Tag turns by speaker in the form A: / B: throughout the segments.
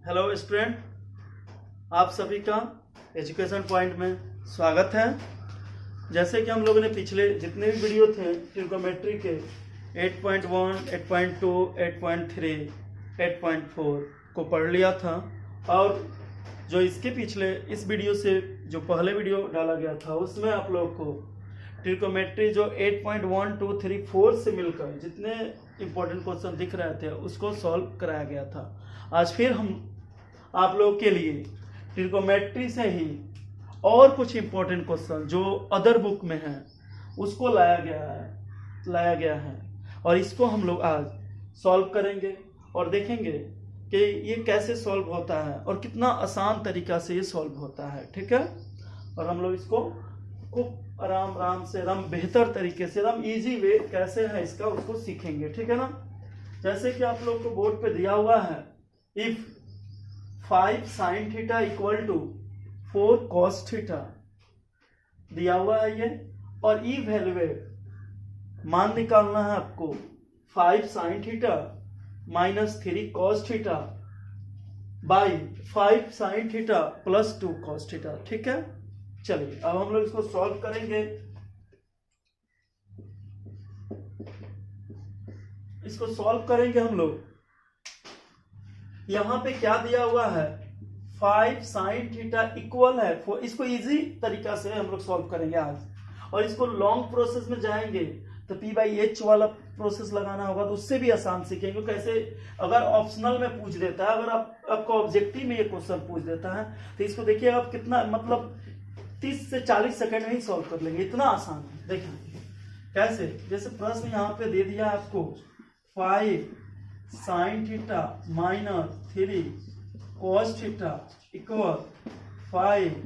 A: Hello student, आप सभी का एजुकेशन पॉइंट में स्वागत है। जैसे कि हम लोगों ने पिछले जितने भी वीडियो थे ट्रिग्नोमेट्री के 8.1, 8.2, 8.3, 8.4 को पढ़ लिया था। और जो इसके पिछले इस वीडियो से जो पहले वीडियो डाला गया था उसमें आप लोग को ट्रिग्नोमेट्री जो 8.1, 2, 3, 4 से मिलकर जितने इंपॉर्टेंट क्वेश्चन दिख रहे थे उसको सॉल्व कराया गया था। आज फिर हम आप लोग के लिए ट्रिग्नोमेट्री से ही और कुछ इंपॉर्टेंट क्वेश्चन जो अदर बुक में है उसको लाया गया है और इसको हम लोग आज सॉल्व करेंगे और देखेंगे कि ये कैसे सॉल्व होता है और कितना आसान तरीका से ये सॉल्व होता है। ठीक है, और हम लोग इसको खूब आराम से बेहतर तरीके से इजी वे कैसे है इसका उसको सीखेंगे। ठीक है ना। जैसे कि आप लोग को बोर्ड पे दिया हुआ है, if 5 sin theta equal to 4 cos theta दिया हुआ है ये, और इवेल्युएट मान निकालना है आपको 5 sin theta minus 3 cos theta by 5 sin theta plus 2 cos theta. ठीक है, चलिए अब हम लोग इसको सॉल्व करेंगे। इसको सॉल्व करेंगे हम लोग। यहां पे क्या दिया हुआ है, 5 sin थीटा इक्वल है, इसको इजी तरीका से हम लोग सॉल्व करेंगे आज। और इसको लॉन्ग प्रोसेस में जाएंगे तो P/H वाला प्रोसेस लगाना होगा, तो उससे भी आसान सीखेंगे कैसे। अगर ऑप्शनल में पूछ देता है, अगर आपको ऑब्जेक्टिव में ये क्वेश्चन पूछ देता है तो इसको देखिए आप कितना मतलब 30 से 40 सेकंड में ही सॉल्व कर लेंगे, इतना आसान है। देखिए कैसे, जैसे प्रश्न यहाँ पे दे दिया आपको 5 sin theta minus 3 cos theta equal 5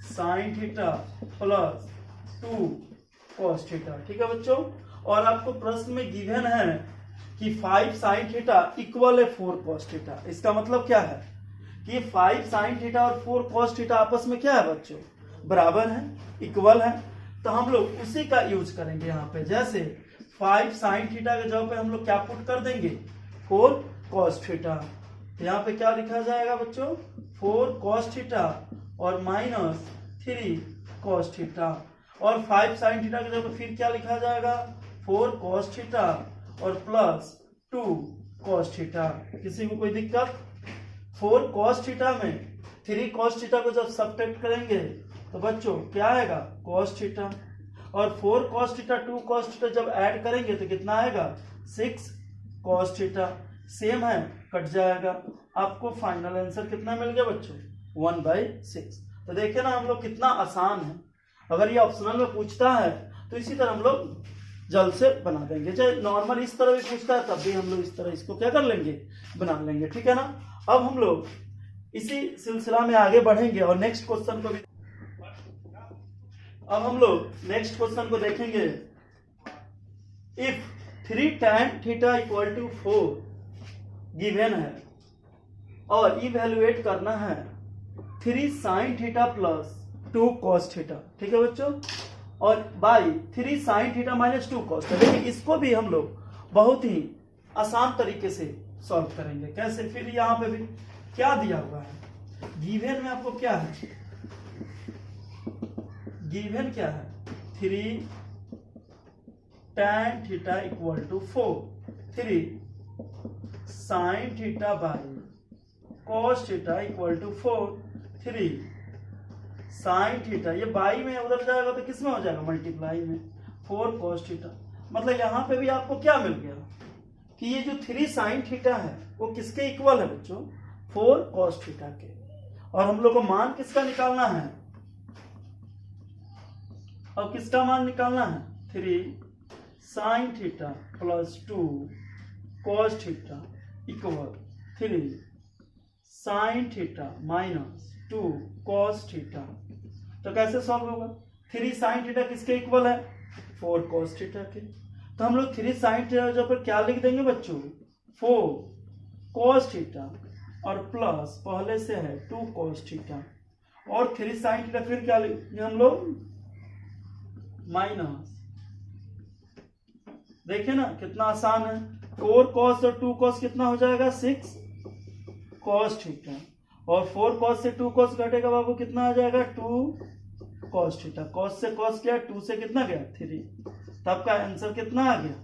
A: sin theta plus 2 cos theta. ठीक है बच्चों, और आपको प्रश्न में गिवन है कि 5 sin थीटा इक्वल है 4 cos थीटा। इसका मतलब क्या है कि 5 sin थीटा और 4 cos थीटा आपस में क्या है बच्चों, बराबर है, इक्वल है। तो हम लोग उसी का यूज करेंगे यहाँ पे। जैसे 5 sin थीटा के जगह पे हम लोग क्या पुट कर देंगे, 4 cos थीटा। तो यहाँ पे क्या लिखा जाएगा बच्चों, 4 cos थीटा और माइनस 3 cos थीटा। और 5 sin थीटा के जगह पे फिर क्या लिखा जाएगा, 4 cos थीटा और प्लस 2 cos थीटा। किसी को कोई दिक्कत? 4 cos थीटा में 3 cos थीटा को जब सब्ट्रैक्ट करेंगे तो बच्चों क्या आएगा, cos थीटा। और 4 cos थीटा 2 cos थीटा जब ऐड करेंगे तो कितना आएगा, 6 cos थीटा। सेम है, कट जाएगा। आपको फाइनल आंसर कितना मिल गया बच्चों, 1/6। तो देखिए ना हम लोग कितना आसान है। अगर ये ऑप्शनल में पूछता है तो इसी तरह हम लोग जल्द से बना देंगे। चाहे नॉर्मल इस तरह भी पूछता है तब भी हम लोग इस तरह इसको क्या कर लेंगे, बना लेंगे। ठीक है ना। अब हम लोग इसी सिलसिला में आगे बढ़ेंगे और नेक्स्ट क्वेश्चन को भी अब हम लोग नेक्स्ट क्वेश्चन को देखेंगे। If 3 tan theta equal to 4 given है और इवेल्युएट करना है 3 sin theta plus 2 cos theta. ठीक है बच्चों, और by 3 sin theta minus 2 cos theta. देखिए इसको भी हम लोग बहुत ही आसान तरीके से सॉल्व करेंगे। कैसे, फिर यहाँ पे भी क्या दिया हुआ है, गिवन में आपको क्या है, गिवन क्या है, 3 tan theta equal to 4 3 sin theta by cos theta equal to 4 3 sin theta. ये बाई में उधर जाएगा तो किस में हो जाएगा, मल्टीप्लाई में 4 cos थीटा। मतलब यहाँ पे भी आपको क्या मिल गया कि ये जो 3 sin थीटा है वो किसके इक्वल है बच्चों, 4 cos थीटा के। और हम लोग को मान किसका निकालना है, और किसका मान निकालना है, 3 sin theta plus 2 cos theta equal 3 sin theta minus 2 cos theta. तो कैसे सॉल्व होगा, 3 sin थीटा किसके इक्वल है, 4 cos थीटा के। तो हम लोग 3 sin थीटा जब पर क्या लिख देंगे बच्चों, 4 cos थीटा और प्लस पहले से है 2 cos थीटा और 3 sin थीटा फिर क्या लिखेंगे हम लोग, माइनस। देखिए ना कितना आसान है, 4 cos और 2 cos कितना हो जाएगा, 6 cos थीटा, और 4 cos से 2 cos घटेगा बाबू, कितना आ जाएगा 2 cos थीटा। cos से cos क्या, 2 से कितना गया 3, तो आपका आंसर कितना आ गया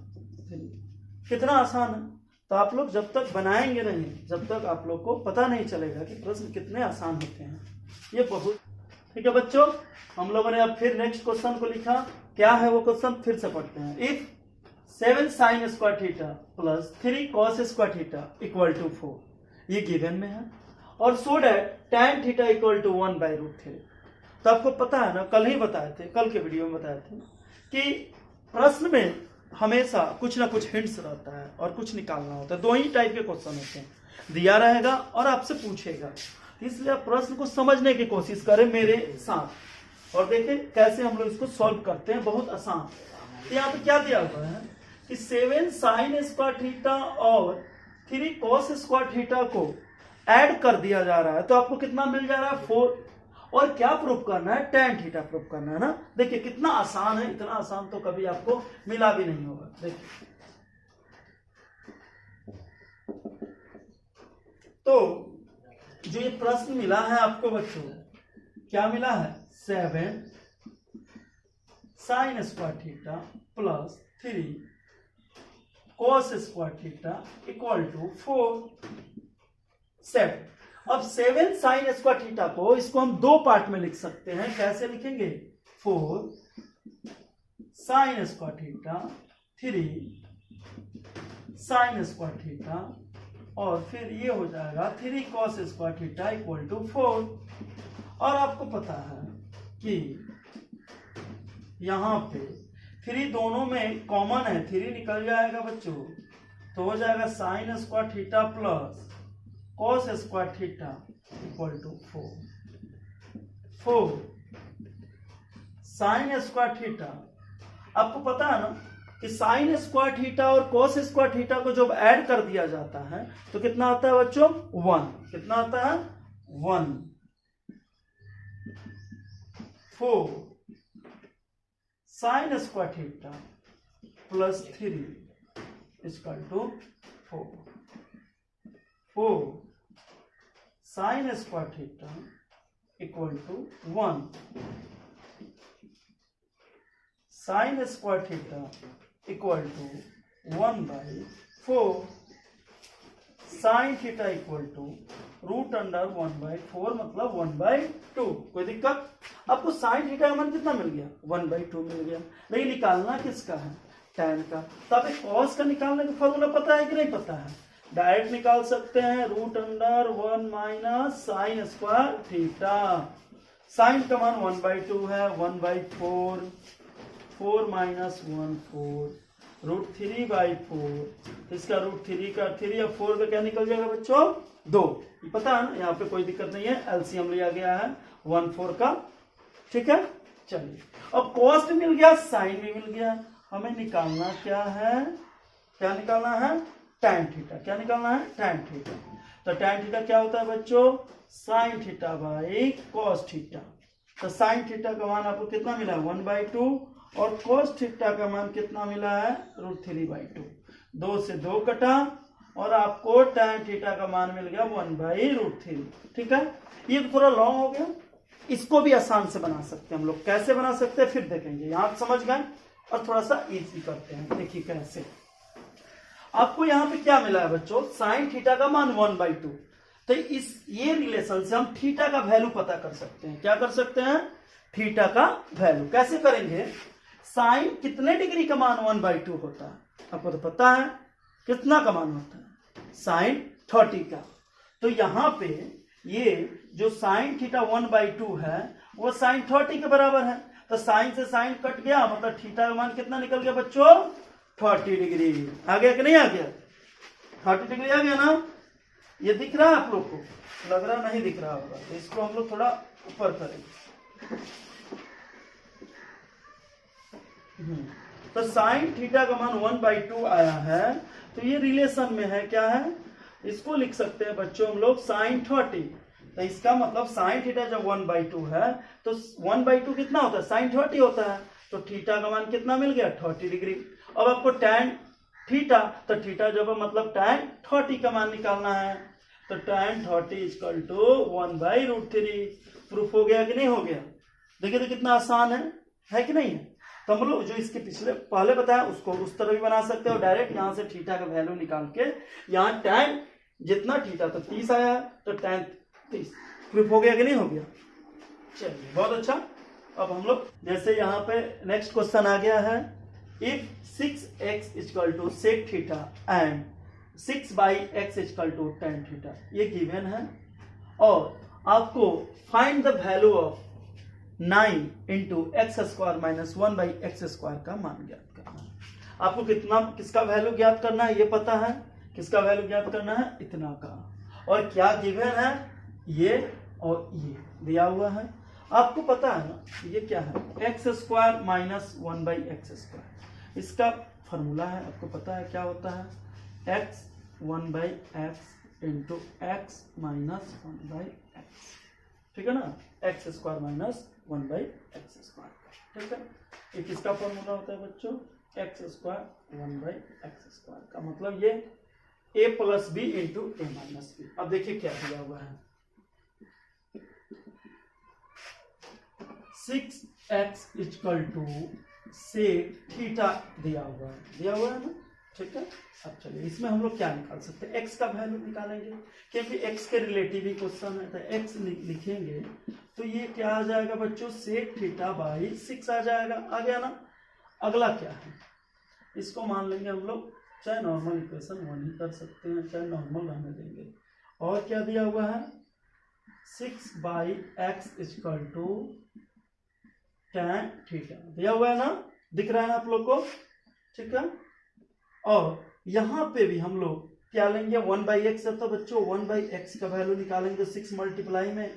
A: 3। कितना आसान है। तो आप लोग जब तक बनाएंगे नहीं, जब तक आप लोग को पता नहीं चलेगा कि प्रश्न कितने आसान होते हैं, ये बहुत। ठीक है बच्चों, हम लोगों ने अब फिर नेक्स्ट क्वेश्चन को लिखा। क्या है वो क्वेश्चन, फिर से पढ़ते हैं। If 7 sin square theta plus 3 cos square theta equal to 4, ये गिवन में है, और so that tan theta equal to 1/√3। तो आपको पता है ना, कल ही बताए थे, कल के वीडियो में बताए थे कि प्रश्न में हमेशा कुछ ना कुछ हिंट्स रहता है और कुछ निकालना होता है। दो ही टाइप के क्वेश्चन होते हैं, दिया रहेगा और आपसे पूछेगा। इसलिए आप प्रश्न को समझने की कोशिश करें मेरे साथ, और देखें कैसे हम लोग इसको सॉल्व करते हैं, बहुत आसान। तो यहाँ पे क्या दिया हुआ है कि 7 sin स्क्वायर थीटा और 3 cos स्क्वायर थीटा को ऐड कर दिया जा रहा है, तो आपको कितना मिल जा रहा है 4। और क्या प्रूफ करना है, tan थीटा प्रूफ करना है ना। देखिए कितना आसान है, इतना आसान तो कभी आपको मिला भी नहीं होगा। देखिए तो जो ये प्रश्न मिला है आपको बच्चों, क्या मिला है, 7 sin square theta plus 3 cos square theta equal to 4 7। अब 7 sin स्क्वायर थीटा को, इसको हम दो पार्ट में लिख सकते हैं। कैसे लिखेंगे, 4 sin square theta 3 sin square theta, और फिर ये हो जाएगा 3 cos square theta equal to 4। और आपको पता है कि यहां पे 3 दोनों में कॉमन है, 3 निकल जाएगा बच्चों, तो हो जाएगा sin square theta plus cos square theta equal to 4 sin square theta. आपको पता है ना कि sin स्क्वायर थीटा और cos स्क्वायर थीटा को जब ऐड कर दिया जाता है तो कितना आता है बच्चों, 1। कितना आता है 1। 4 sin square theta plus 3 equal to 4 sin square theta equal to 1 sin square theta equal to 1/4 sin theta equal to √1/4 मतलब 1/2। कोई दिक्कत? आपको sin थीटा का मान कितना मिल गया, 1/2 मिल गया। लेकिन निकालना किसका है, tan का। तो आप cos का निकालने का फॉर्मूला पता है कि नहीं पता है, डायरेक्ट निकाल सकते हैं, √1 माइनस साइन स्क्वायर थीटा। साइन का मान 1/2 है, 1/4, 4 माइनस 1 4, √3/4। इसका √3 का 3 या 4 का क्या निकल जाएगा बच्चों, 2। पता है ना, यहाँ पे कोई दिक्कत नहीं है, एलसीएम लिया गया है 1/4 का। ठीक है, चलिए अब कॉस्ट मिल गया, साइन भी मिल गया। हमें निकालना क्या है, क्या निकालना है, tan थीटा। क्या निकालना है, tan थीटा। तो tan थीटा क्या होता है बच्चों, sin theta by cos theta. तो sin थीटा का मान आपको कितना मिला, 1/2, और cos थीटा का मान कितना मिला है, √3/2। 2 से 2 कटा और आपको tan थीटा का मान मिल गया 1/√3। ठीक है, ये तो थोड़ा लॉन्ग हो गया, इसको भी आसान से बना सकते हैं हम लोग। कैसे बना सकते हैं फिर देखेंगे, यहां समझ गए। और थोड़ा सा इजी करते हैं, देखिए कैसे। आपको यहां पे क्या मिला है बच्चों, sin थीटा का मान 1/2। तो ये रिलेशन से हम थीटा का वैल्यू पता कर सकते हैं। क्या कर सकते हैं, थीटा का वैल्यू कैसे करेंगे। साइन कितने डिग्री का मान 1/2 होता है, आपको तो पता है कितना का मान होता है, साइन 30 का। तो यहां पे ये जो साइन थीटा 1/2 है वो साइन 30 के बराबर है। तो साइन से साइन कट गया, मतलब थीटा का मान कितना निकल गया बच्चों, 30 डिग्री। आ गया कि नहीं आ गया, 30 डिग्री आ गया ना। ये दिख रहा है आप लोग को, लग रहा नहीं दिख रहा होगा, तो इसको हम लोग थोड़ा ऊपर करेंगे। तो साइन थीटा का मान 1/2 आया है, तो ये रिलेशन में है, क्या है, इसको लिख सकते हैं बच्चों हम लोग साइन 30। तो इसका मतलब साइन थीटा जब 1/2 है तो 1/2 कितना होता है, साइन 30 होता है। तो थीटा का मान कितना मिल गया, 30 डिग्री। अब आपको tan थीटा, तो थीटा जब मतलब tan 30 का मान निकालना है। तो tan 30 इक्वल टू 1/√3। प्रूफ हो गया कि नहीं हो गया? देखिए तो कितना आसान है कि नहीं है? तो हम लोग जो इसके पिछले पहले बताया उसको उस तरह भी बना सकते हो, डायरेक्ट यहाँ से थीटा का वैल्यू निकाल के यहाँ tan जितना थीटा तो 30 आया तो tan 30। प्रूफ हो गया कि नहीं हो गया? चलिए बहुत अच्छा। अब हम लोग जैसे यहाँ पे नेक्स्ट क्वेश्चन आ गया है, if 6x equal to sec theta and 6/x equal to tan theta, ये गिवन है और आपको find the value of 9 into x square minus 1/x² का मान ज्ञात करना है। आपको किसका वैल्यू ज्ञात करना है ये पता है, किसका वैल्यू ज्ञात करना है? इतना का। और क्या गिवन है? ये और ये दिया हुआ है। आपको पता है ना ये क्या है? x² minus 1/x²। इसका फॉर्मूला है, आपको पता है क्या होता है? x 1/x into x minus 1/x, ठीक है ना? x² माइनस 1/x², ठीक है? ये किसका फॉर्मूला होता है बच्चों? x² 1/x² का मतलब ये a plus b into a minus b. अब देखिए क्या दिया हुआ है, 6x equal to sec theta दिया हुआ है ना, ठीक है? अब चलिए इसमें हम लोग क्या निकाल सकते हैं? x का वैल्यू निकालेंगे क्योंकि x के रिलेटिव ही क्वेश्चन है, तो x लिखेंगे तो ये क्या आ जाएगा बच्चों? sec थीटा बाई 6 आ जाएगा। आ गया ना? अगला क्या है? इसको मान लेंगे हम लोग, चाहे नॉर्मल इक्वेशन 1 ही कर सकते हैं, चाहे नॉर्मल रहने देंगे। और क्या दिया हुआ है? 6/x equal to tan theta दिया हुआ है ना, दिख रहा है आप लोग को, ठीक है? और यहाँ पे भी हम लोग क्या लेंगे? 1/x है तो बच्चों 1/x का वैल्यू निकालेंगे 6 मल्टीप्लाई में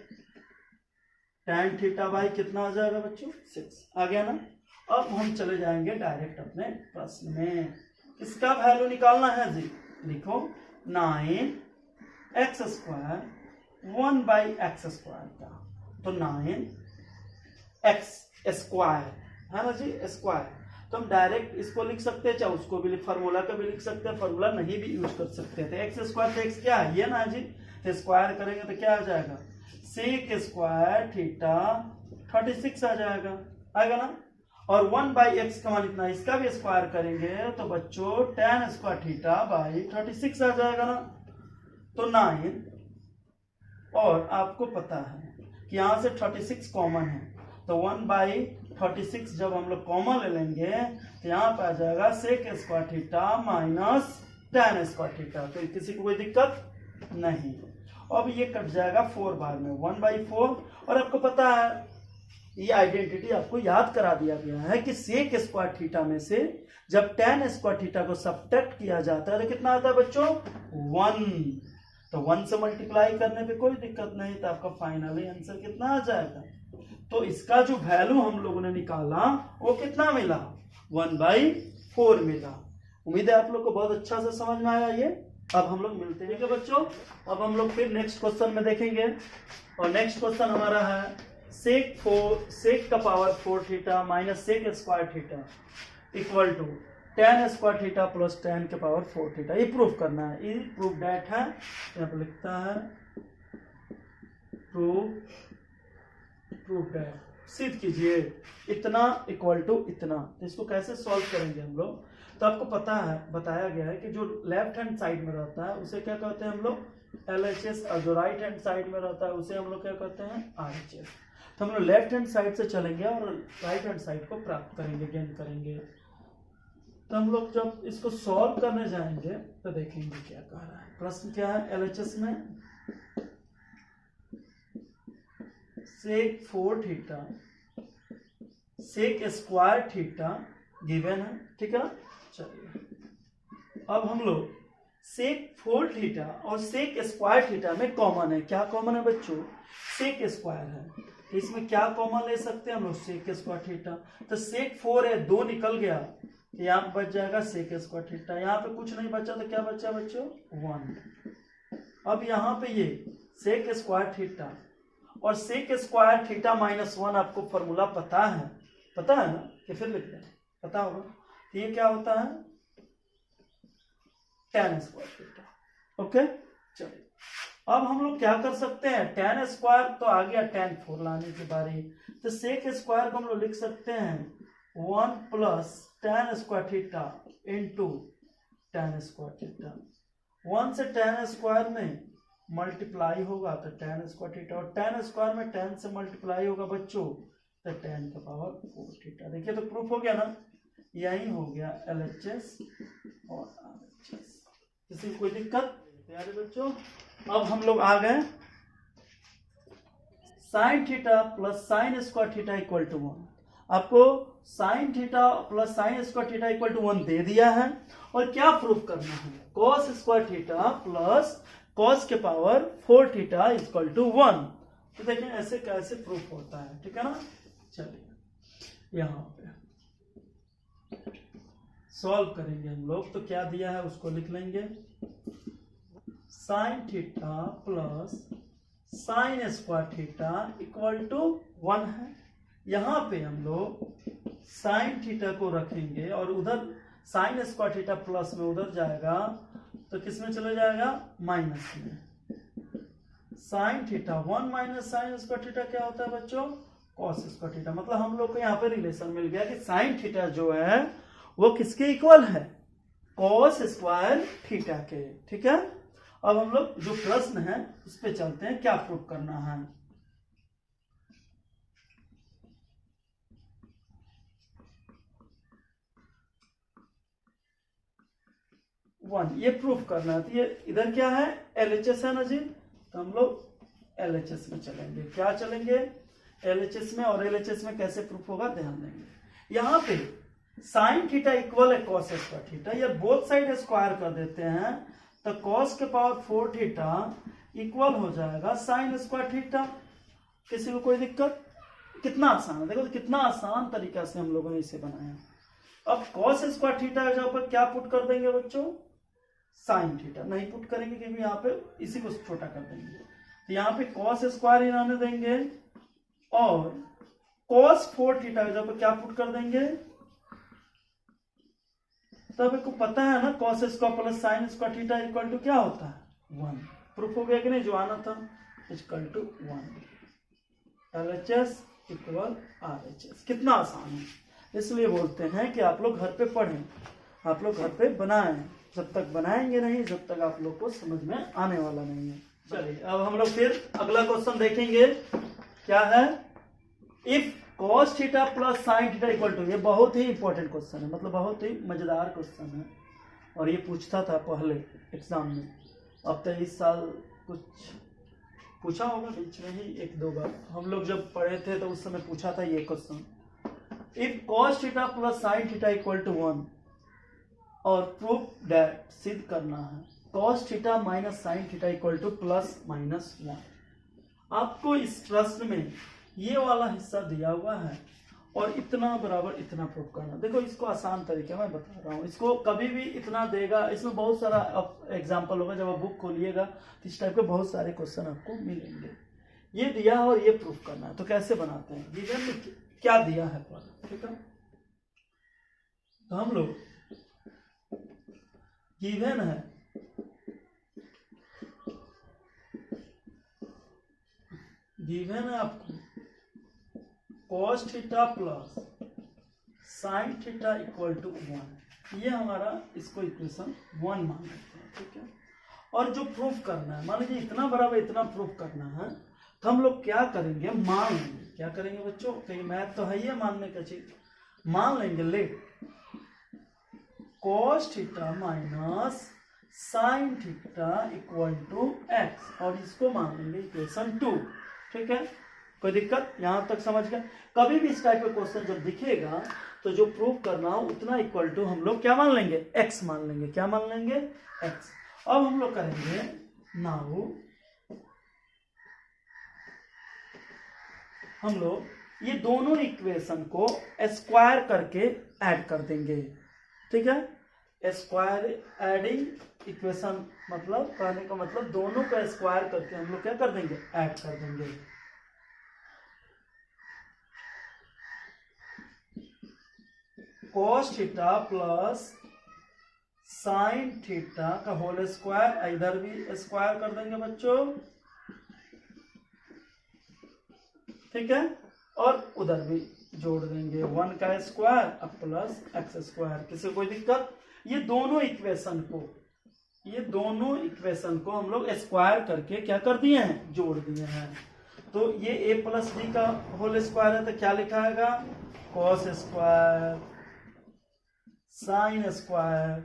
A: tan थीटा बाई कितना आ जाएगा बच्चों? 6। आ गया ना? अब हम चले जाएंगे डायरेक्ट अपने प्रश्न में। इसका वैल्यू निकालना है जी, लिखो 9x² 1/x² का, तो 9x स्क्वायर है ना जी, स्क्वायर। तो हम डायरेक्ट इसको लिख सकते हैं, चाहे उसको भी फार्मूला का भी लिख सकते हैं, फार्मूला नहीं भी यूज कर सकते हैं। तो x² तो x क्या है? ये ना जी, तो स्क्वायर करेंगे तो क्या आ जाएगा? sec² थीटा 36 आ जाएगा। आएगा ना? और 1/x का मान इतना, इसका भी स्क्वायर करेंगे तो बच्चों tan² थीटा बाई 36 आ जाएगा ना। तो 9, और आपको पता है कि यहां से 36 कॉमन है, तो 1/36 जब हम लोग कॉमन ले लेंगे तो यहाँ पे आ जाएगा sec² theta minus tan² theta. तो किसी को कोई दिक्कत नहीं। अब ये कट जाएगा 4 बार में 1/4। और आपको पता है ये आइडेंटिटी आपको याद करा दिया गया है कि sec² थीटा में से जब tan² थीटा को सब्ट्रैक्ट किया जाता है तो कितना आता है बच्चों? 1। तो 1 से मल्टीप्लाई करने पे कोई दिक्कत नहीं, तो आपका फाइनली आंसर कितना आ जाएगा? तो इसका जो वैल्यू हम लोगों ने निकाला वो कितना मिला? 1/4 मिला। उम्मीद है आप लोग को बहुत अच्छा से समझ में आया ये। अब हम लोग मिलते हैं, ठीक है बच्चों? अब हम लोग फिर नेक्स्ट क्वेश्चन में देखेंगे, और नेक्स्ट क्वेश्चन हमारा है sec का power 4 theta minus sec² theta equal to tan² theta plus tan के पावर 4 थीटा। ये प्रूफ करना है। ये प्रूफ डेट है, यहाँ पे लिखता है प्रूफ डेट। सिद्ध कीजिए इतना इक्वल टू इतना। तो इसको कैसे सॉल्व करेंगे हम लोग? तो आपको पता है, बताया गया है कि जो लेफ्ट हैंड साइड में रहता है उसे क्या कहते हैं हम लोग? LHS, और जो राइट हैंड साइड में रहता है उसे हम लोग क्या कहते हैं? RHS। तो हम लोग लेफ्ट हैंड साइड से चलेंगे और राइट हैंड साइड को प्राप्त करेंगे, गेन करेंगे। तो हम लोग जब इसको सॉल्व करने जाएंगे तो देखेंगे क्या कह रहा है। प्रश्न क्या है? LHS में sec4 theta sec² theta given है, ठीक है? चलिए अब हम लोग sec4 थीटा और sec² थीटा में कॉमन है। क्या कॉमन है बच्चों? sec² है, तो इसमें क्या कॉमन ले सकते हैं हम लोग? sec² theta. तो sec4 है, 2 निकल गया, यहाँ पे बच जाएगा sec² थीटा। यहाँ पे कुछ नहीं बचा तो क्या बचा बच्चों? 1। अब यहाँ पे ये sec² थीटा और sec² थीटा माइनस 1 आपको फॉर्मूला पता है ना? कि फिर लिखते हैं, पता होगा। तो ये क्या होता है? tan² theta. ओके, चलिए अब हम लोग क्या कर सकते हैं, tan स्क्वायर तो आ गया, tan 4 लाने की बारी, तो sec स्क्वायर को हम लोग लिख सकते हैं 1 plus tan square theta into tan square theta. 1 से tan स्क्वायर में मल्टीप्लाई होगा तो tan स्क्वायर थीटा, और tan स्क्वायर में tan से मल्टीप्लाई होगा बच्चों तो tan का पावर 4 थीटा। देखिए तो प्रूफ हो गया ना, यही हो गया LHS और RHS। किसी को कोई दिक्कत? प्यारे बच्चों अब हम लोग आ गए sine theta plus sine square theta equal to 1। आपको sine theta plus sine square theta equal to 1 दे दिया है, और क्या प्रूफ करना है, cos square theta plus cos के पावर 4 थीटा इक्वल टू 1। तो देखिए ऐसे कैसे प्रूफ होता है, ठीक है ना। चलिए यहाँ पे सॉल्व करेंगे हम लोग, तो क्या दिया है उसको लिख लेंगे, sine theta plus sine square theta equal to 1 है। यहाँ पे हम लोग साइन थीटा को रखेंगे और उधर साइन स्क्वायर थीटा प्लस में उधर जाएगा तो किस में चले जाएगा, माइनस में। Sine theta 1 minus sine square theta क्या होता है बच्चों, कॉस स्क्वायर थीटा। मतलब हम लोग को यहाँ पे रिलेशन मिल गया कि साइन थीटा जो है वो किसके इक्वल है, कॉस स्क्वायर थीटा के, ठीक है। अब हम लोग जो प्रश्न है उस पे चलते हैं, क्या प्रूफ करना है। 1 ये प्रूफ करना है, तो ये इधर क्या है, LHS है ना जी, तो हम लोग LHS में चलेंगे। क्या चलेंगे, LHS में। और LHS में कैसे प्रूफ होगा ध्यान देंगे। यहाँ पे साइन थीटा इक्वल है कॉस स्क्वायर थीटा, ये बोथ साइड स्क्वायर कर देते हैं तो कॉस के पावर 4 थीटा इक्वल हो जाएगा साइन स्क्वायर थीटा। किसी को कोई दिक्कत? कितना आसान है, देखो तो कितना आसान तरीका से हम लोगों ने इसे बनाया। अब कॉस स्क्वायर थीटा के जगह पर क्या पुट कर देंगे बच्चों, साइन थीटा नहीं पुट करेंगे क्योंकि यहाँ पे इसी को छोटा कर देंगे, तो यहाँ पे कॉस स्क्वायर ही रहने देंगे, और कॉस 4 थीटा के जगह पर क्या पुट कर देंगे, तो आपको पता है ना cos square plus sine square theta equal to क्या होता है, 1। प्रूफ हो गया कि नहीं, जो आना था इक्वल टू 1। LHS इक्वल RHS, कितना आसान है। इसलिए बोलते हैं कि आप लोग घर पे पढ़ें, आप लोग घर पे बनाएं, जब तक बनाएंगे नहीं जब तक आप लोग को समझ में आने वाला नहीं है। चलिए अब हम लोग फिर अगला क्वेश्चन देखेंगे, क्या है, if cos theta plus sine theta equal to. ये बहुत ही इंपॉर्टेंट क्वेश्चन है, मतलब बहुत ही मजेदार क्वेश्चन है, और ये पूछता था पहले एग्जाम में। अब तो इस साल कुछ पूछा होगा बीच में ही 1-2 बार, हम लोग जब पढ़े थे तो उस समय पूछा था ये question. If cos theta plus sine theta equal to 1 और प्रूफ दैट, सिद्ध करना है, cos theta minus sine theta equal to plus minus 1। आपको इस प्रश्न में ये वाला हिस्सा दिया हुआ है और इतना बराबर इतना प्रूफ करना। देखो इसको आसान तरीके में बता रहा हूँ, इसको कभी भी इतना देगा, इसमें बहुत सारा एग्जाम्पल होगा, जब आप बुक खोलिएगा तो इस टाइप के बहुत सारे क्वेश्चन आपको मिलेंगे। ये दिया और ये प्रूफ करना है, तो कैसे बनाते हैं, गिवन में क्या दिया है पर, ठीक है। तो हम लोग गिवन है आपको cos theta plus sine theta equal to 1। ये हमारा इसको इक्वेशन 1 मान लेते हैं, ठीक है। और जो प्रूफ करना है, मान लीजिए इतना बराबर इतना प्रूफ करना है, तो हम लोग क्या करेंगे, मान लेंगे। क्या करेंगे बच्चों, कहीं मैथ तो है ही मानने का चीज, मान लेंगे let cos theta minus sine theta equal to x, और इसको मान लेंगे इक्वेशन 2, ठीक है। कोई दिक्कत, यहां तक समझ गए। कभी भी इस टाइप का क्वेश्चन जब दिखेगा तो जो प्रूफ करना हो उतना इक्वल टू हम लोग क्या मान लेंगे, x मान लेंगे। क्या मान लेंगे, x। अब हम लोग करेंगे नाउ, हम लोग ये दोनों इक्वेशन को स्क्वायर करके ऐड कर देंगे, ठीक है। स्क्वायर एडिंग इक्वेशन, मतलब कहने का मतलब दोनों का स्क्वायर करके हम लोग क्या कर देंगे, ऐड कर देंगे। cos theta plus sine theta का होल स्क्वायर, इधर भी स्क्वायर कर देंगे बच्चों, ठीक है, और उधर भी जोड़ देंगे 1 का स्क्वायर अब प्लस एक्स स्क्वायर। किसी कोई दिक्कत? ये दोनों इक्वेशन को हम लोग स्क्वायर करके क्या कर दिए हैं, जोड़ दिए हैं। तो ये a प्लस बी का होल स्क्वायर है, तो क्या लिखा है, cos square sine square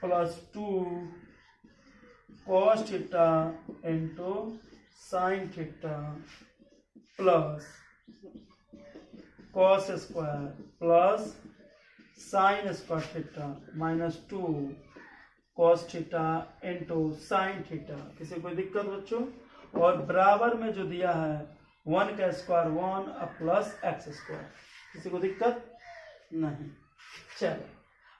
A: plus 2 cos theta into sine theta plus cos square plus sine square theta minus 2 cos theta into sine theta. किसी कोई दिक्कत बच्चों? और बराबर में जो दिया है 1 का स्क्वायर 1 अब प्लस एक्स स्क्वायर। किसी को दिक्कत नहीं? चलो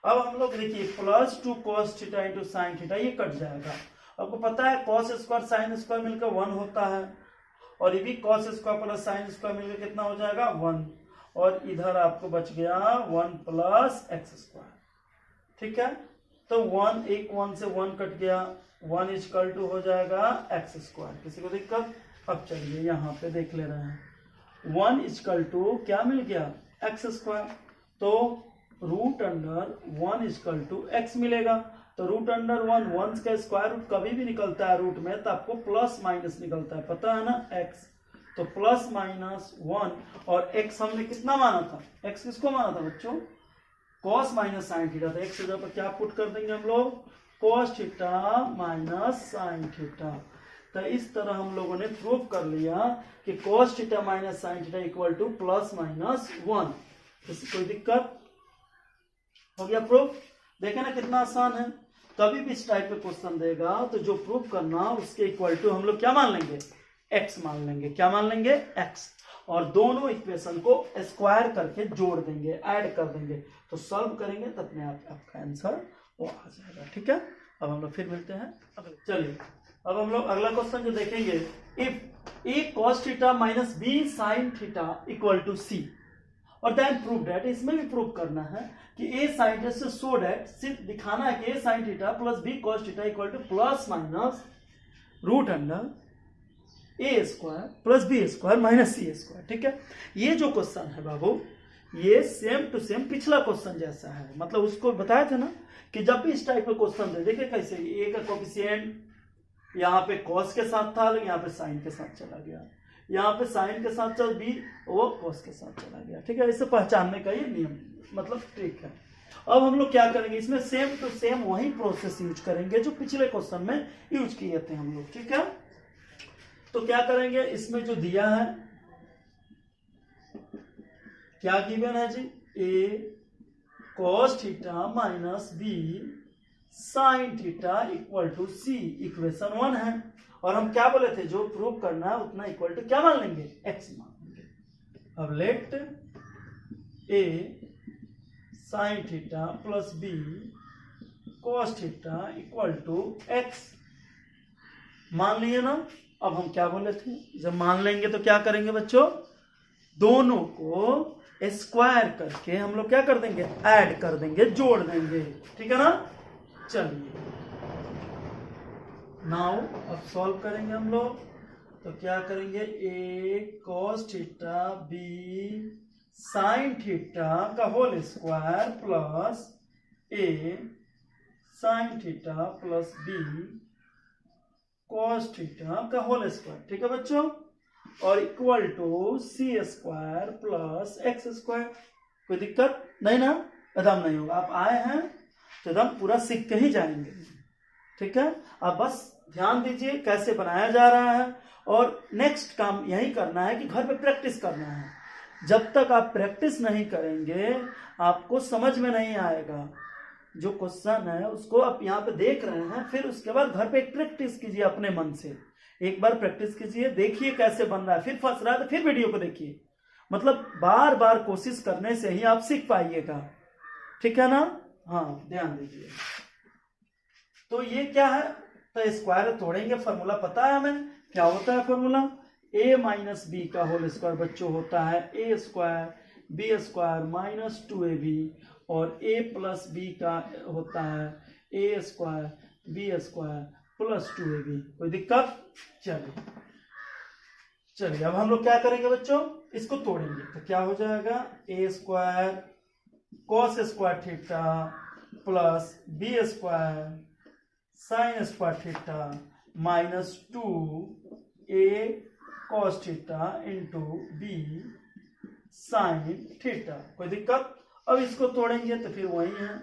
A: अब हम लोग देखिए plus 2 cos theta into sine theta, ये कट जाएगा। आपको पता है कॉस स्क्वायर साइन स्क्वायर मिलकर 1 होता है, और ये भी cos square plus sine square मिलकर कितना हो जाएगा, 1, और इधर आपको बच गया 1 प्लस एक्स स्क्वायर, ठीक है। तो 1 से 1 कट गया, 1 इक्वल टू हो जाएगा एक्स स्क्वायर। किसी को दिक्कत? अब चलिए यहाँ पे देख ले रहे हैं, 1 इक्वल टू क्या मिल गया, एक्स स्क्वायर, तो root under 1 equal to x मिलेगा। तो रूट अंडर 1 का स्क्वायर रूट कभी भी निकलता है रूट में, तो आपको प्लस माइनस निकलता है, पता है ना, एक्स। तो प्लस माइनस 1 और एक्स हमने कितना माना था, एक्स किसको माना था बच्चों, कॉस माइनस साइन थीटा। तो एक्स जगह पर क्या पुट कर देंगे हम लोग, cos theta minus sine theta. तो इस तरह हम लोगों ने प्रूफ कर लिया कि cos theta minus sine theta equal to plus minus 1। इससे कोई दिक्कत? हो गया प्रूफ। देखे ना कितना आसान है। कभी भी इस टाइप का क्वेश्चन देगा तो जो प्रूफ करना उसके इक्वल टू हम लोग क्या मान लेंगे, एक्स मान लेंगे। क्या मान लेंगे, एक्स। और दोनों इक्वेशन को स्क्वायर करके जोड़ देंगे, ऐड कर देंगे, तो सॉल्व करेंगे तो अपने आप आपका आंसर वो आ जाएगा, ठीक है। अब हम लोग फिर मिलते हैं अगले। चलिए अब हम लोग अगला क्वेश्चन जो देखेंगे, if a cos theta minus b sine theta equal to c, और देन प्रूव दैट, इसमें भी प्रूव करना है कि ए साइन थीटा से सो दैट, सिर्फ दिखाना है कि a sine theta plus b cos theta equal to plus minus root under a square plus b square minus c square, ठीक है। ये जो क्वेश्चन है बाबू, ये सेम टू सेम पिछला क्वेश्चन जैसा है। मतलब उसको बताया था ना कि जब भी इस टाइप का क्वेश्चन दे, देखिए कैसे ए का कोफिशिएंट यहाँ पे कॉस के साथ था, यहाँ पे साइन के साथ चला गया, यहाँ पे साइन के साथ चल बी, वो कॉस के साथ चला गया, ठीक है। इसे पहचानने का ये नियम, मतलब ट्रिक है। अब हम लोग क्या करेंगे, इसमें सेम टू सेम वही प्रोसेस यूज करेंगे जो पिछले क्वेश्चन में यूज किए थे हम लोग, ठीक है। तो क्या करेंगे, इसमें जो दिया है क्या गिवन है जी, a cos theta minus b sine theta equal to c, equation 1 है। और हम क्या बोले थे, जो प्रूव करना है उतना इक्वल टू क्या मान लेंगे, एक्स मान लेंगे। अब let a sine theta plus b cos theta equal to x, मान लिए ना। अब हम क्या बोले थे, जब मान लेंगे तो क्या करेंगे बच्चों, दोनों को स्क्वायर करके हम लोग क्या कर देंगे, ऐड कर देंगे, जोड़ देंगे, ठीक है ना। चलिए नाउ अब सॉल्व करेंगे हम लोग। तो क्या करेंगे, a cos theta b sine theta का whole square plus a sine theta plus b cos theta का होल स्क्वायर, ठीक है बच्चों, और equal to c square plus x square. कोई दिक्कत नहीं ना, एकदम नहीं होगा। आप आए हैं तो एकदम पूरा सीख के ही जाएंगे, ठीक है। आप बस ध्यान दीजिए कैसे बनाया जा रहा है, और नेक्स्ट काम यही करना है कि घर पे प्रैक्टिस करना है। जब तक आप प्रैक्टिस नहीं करेंगे आपको समझ में नहीं आएगा। जो क्वेश्चन है उसको आप यहाँ पे देख रहे हैं, फिर उसके बाद घर पे एक प्रैक्टिस कीजिए अपने मन से। एक बार प्रैक्टिस कीजिए, देखिए कैसे बन रहा है, फिर फंस रहा है तो फिर वीडियो को देखिए। मतलब बार बार कोशिश करने से ही आप सीख पाइएगा, ठीक है ना। हाँ ध्यान दीजिए। तो ये क्या है, तो स्क्वायर तोड़ेंगे, फॉर्मूला पता है हमें क्या होता है फॉर्मूला, a माइनस बी का होल स्क्वायर बच्चों होता है a square b square minus 2ab और a प्लस बी का होता है a square b square plus 2ab। कोई दिक्कत? चलिए अब हम लोग क्या करेंगे बच्चों, इसको तोड़ेंगे। तो क्या हो जाएगा, a square cos square theta plus b square sine square theta minus 2a cos theta into b sine theta. कोई दिक्कत? अब इसको तोड़ेंगे तो फिर वही है,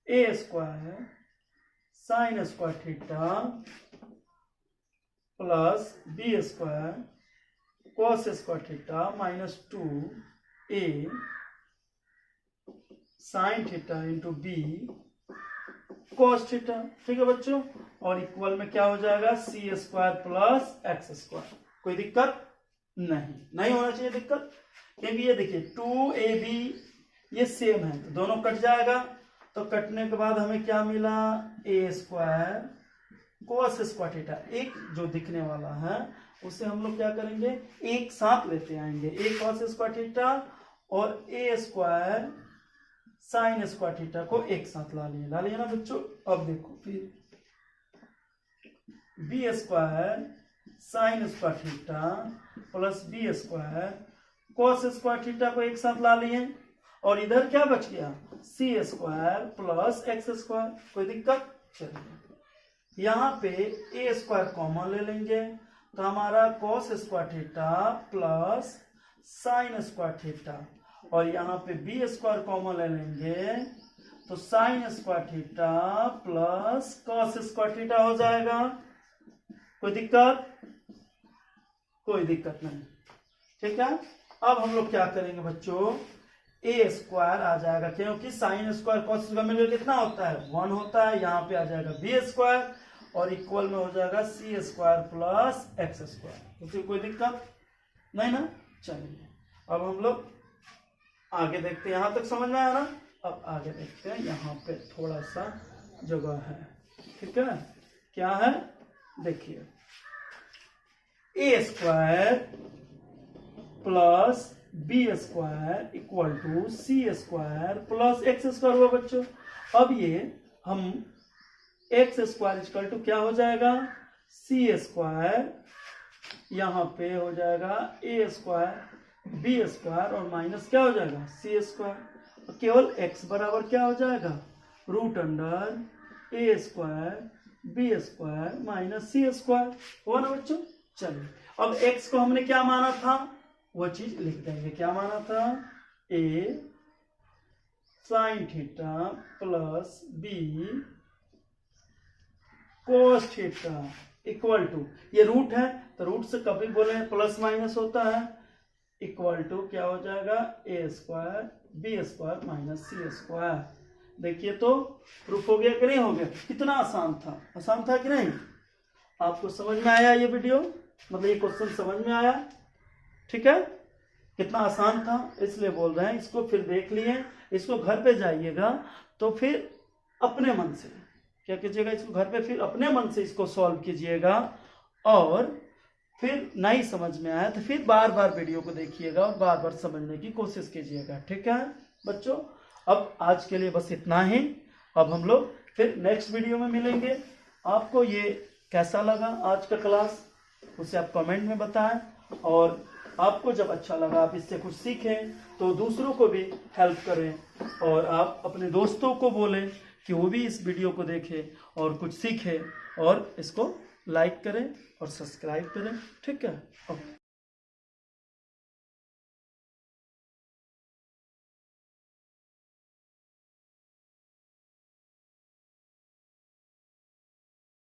A: a square sine square theta plus b square cos square theta minus 2a sine theta into b cos theta. ठीक है बच्चों, और इक्वल में क्या हो जाएगा, c square plus x square. कोई दिक्कत नहीं होना चाहिए दिक्कत, क्योंकि ये देखिए 2ab ये सेम है तो दोनों कट जाएगा। तो कटने के बाद हमें क्या मिला, a square cos square theta. एक जो दिखने वाला है उसे हम लोग क्या करेंगे, एक साथ लेते आएंगे, a कॉस स्क्वायर थीटा और a square sine square theta को एक साथ ला लिए ना बच्चों। अब देखो फिर b square sine square theta plus b square cos square theta को एक साथ ला लिए, और इधर क्या बच गया, सी स्क्वायर प्लस एक्स स्क्वायर। कोई दिक्कत? चलिए यहाँ पे ए स्क्वायर कॉमन ले लेंगे तो हमारा cos square theta plus sine square theta, और यहाँ पे बी स्क्वायर कॉमन ले लेंगे तो sign square theta plus cos square theta हो जाएगा। कोई दिक्कत? कोई दिक्कत नहीं। ठीक है, अब हम लोग क्या करेंगे बच्चों, ए स्क्वायर आ जाएगा क्योंकि साइन स्क्वायर कॉस स्क्वायर मिलकर कितना होता है, 1 होता है। यहाँ पे आ जाएगा बी स्क्वायर और इक्वल में हो जाएगा c square plus x square. तो कोई दिक्कत नहीं ना। चलिए अब हम लोग आगे देखते हैं, यहां तक समझ में आया ना। अब आगे देखते हैं, यहाँ पे थोड़ा सा जगह है। ठीक है, क्या है देखिए, a square plus b square equal to c square plus x square हुआ बच्चों। अब ये हम एक्स स्क्वायर इक्वल टू क्या हो जाएगा, सी स्क्वायर, यहाँ पे हो जाएगा ए स्क्वायर बी स्क्वायर और माइनस क्या हो जाएगा सी स्क्वायर। केवल x बराबर क्या हो जाएगा, root under a square b square minus c square हुआ ना बच्चों। चलिए अब x को हमने क्या माना था वो चीज लिख देंगे। क्या माना था, a sine theta plus b cos theta equal to, ये रूट है तो रूट से कभी बोले प्लस माइनस होता है, इक्वल टू क्या हो जाएगा ए square b square minus c square. देखिए तो प्रूफ हो गया कि नहीं हो गया, कितना आसान था, आसान था कि नहीं। आपको समझ में आया ये वीडियो, मतलब ये क्वेश्चन समझ में आया, ठीक है, कितना आसान था इसलिए बोल रहे हैं। इसको फिर देख लिए, इसको घर पे जाइएगा तो फिर अपने मन से क्या कीजिएगा, इसको घर पे फिर अपने मन से इसको सॉल्व कीजिएगा, और फिर नहीं समझ में आया तो फिर बार बार वीडियो को देखिएगा और बार बार समझने की कोशिश कीजिएगा। ठीक है बच्चों, अब आज के लिए बस इतना ही। अब हम लोग फिर नेक्स्ट वीडियो में मिलेंगे। आपको ये कैसा लगा आज का क्लास उसे आप कमेंट में बताएं, और आपको जब अच्छा लगा, आप इससे कुछ सीखें तो दूसरों को भी हेल्प करें, और आप अपने दोस्तों को बोलें कि वो भी इस वीडियो को देखें और कुछ सीखें, और इसको लाइक करें और सब्सक्राइब करें। ठीक है, ओके।